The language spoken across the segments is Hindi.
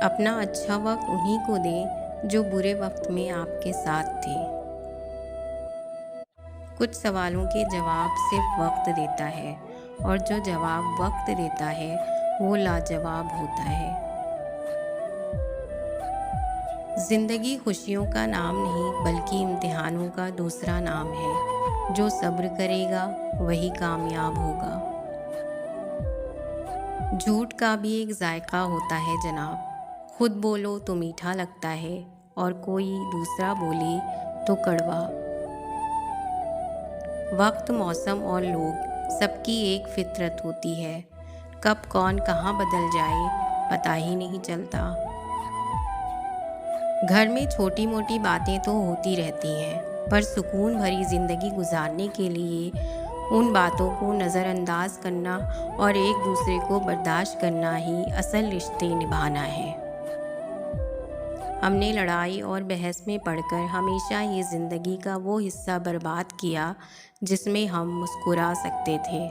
अपना अच्छा वक्त उन्हीं को दें जो बुरे वक्त में आपके साथ थे। कुछ सवालों के जवाब सिर्फ वक्त देता है और जो जवाब वक्त देता है वो लाजवाब होता है। जिंदगी खुशियों का नाम नहीं बल्कि इम्तिहानों का दूसरा नाम है। जो सब्र करेगा वही कामयाब होगा। झूठ का भी एक जायका होता है जनाब। खुद बोलो तो मीठा लगता है और कोई दूसरा बोले तो कड़वा। वक्त, मौसम और लोग सबकी एक फितरत होती है। कब कौन कहाँ बदल जाए पता ही नहीं चलता। घर में छोटी मोटी बातें तो होती रहती हैं, पर सुकून भरी ज़िंदगी गुजारने के लिए उन बातों को नज़रअंदाज करना और एक दूसरे को बर्दाश्त करना ही असल रिश्ते निभाना है। हमने लड़ाई और बहस में पड़कर हमेशा ये ज़िंदगी का वो हिस्सा बर्बाद किया जिसमें हम मुस्कुरा सकते थे।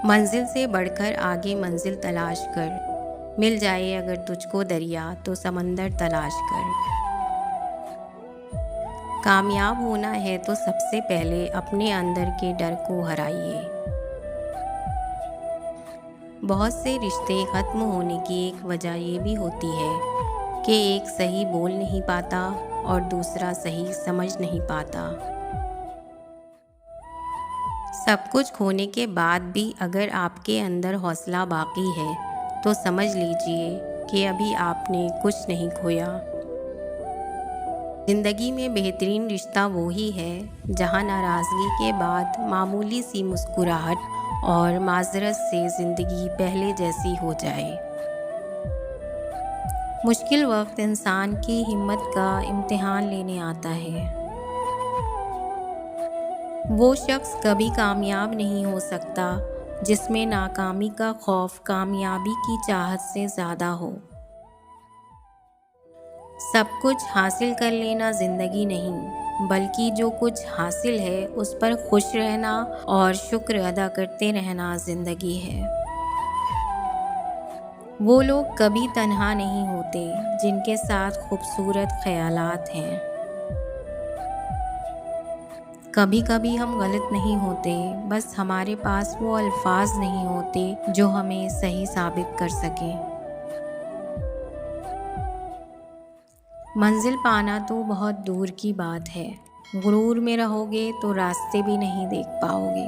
मंजिल से बढ़कर आगे मंजिल तलाश कर, मिल जाए अगर तुझको दरिया तो समंदर तलाश कर। कामयाब होना है तो सबसे पहले अपने अंदर के डर को हराइए। बहुत से रिश्ते ख़त्म होने की एक वजह ये भी होती है कि एक सही बोल नहीं पाता और दूसरा सही समझ नहीं पाता। सब कुछ खोने के बाद भी अगर आपके अंदर हौसला बाकी है तो समझ लीजिए कि अभी आपने कुछ नहीं खोया। ज़िंदगी में बेहतरीन रिश्ता वो ही है जहाँ नाराज़गी के बाद मामूली सी मुस्कुराहट और माजरत से ज़िंदगी पहले जैसी हो जाए। मुश्किल वक्त इंसान की हिम्मत का इम्तिहान लेने आता है। वो शख्स कभी कामयाब नहीं हो सकता जिसमें नाकामी का खौफ कामयाबी की चाहत से ज़्यादा हो। सब कुछ हासिल कर लेना ज़िंदगी नहीं, बल्कि जो कुछ हासिल है उस पर खुश रहना और शुक्र अदा करते रहना ज़िंदगी है। वो लोग कभी तन्हा नहीं होते जिनके साथ खूबसूरत ख्यालात हैं। कभी कभी हम गलत नहीं होते, बस हमारे पास वो अल्फाज नहीं होते जो हमें सही साबित कर सकें। मंजिल पाना तो बहुत दूर की बात है, गुरूर में रहोगे तो रास्ते भी नहीं देख पाओगे।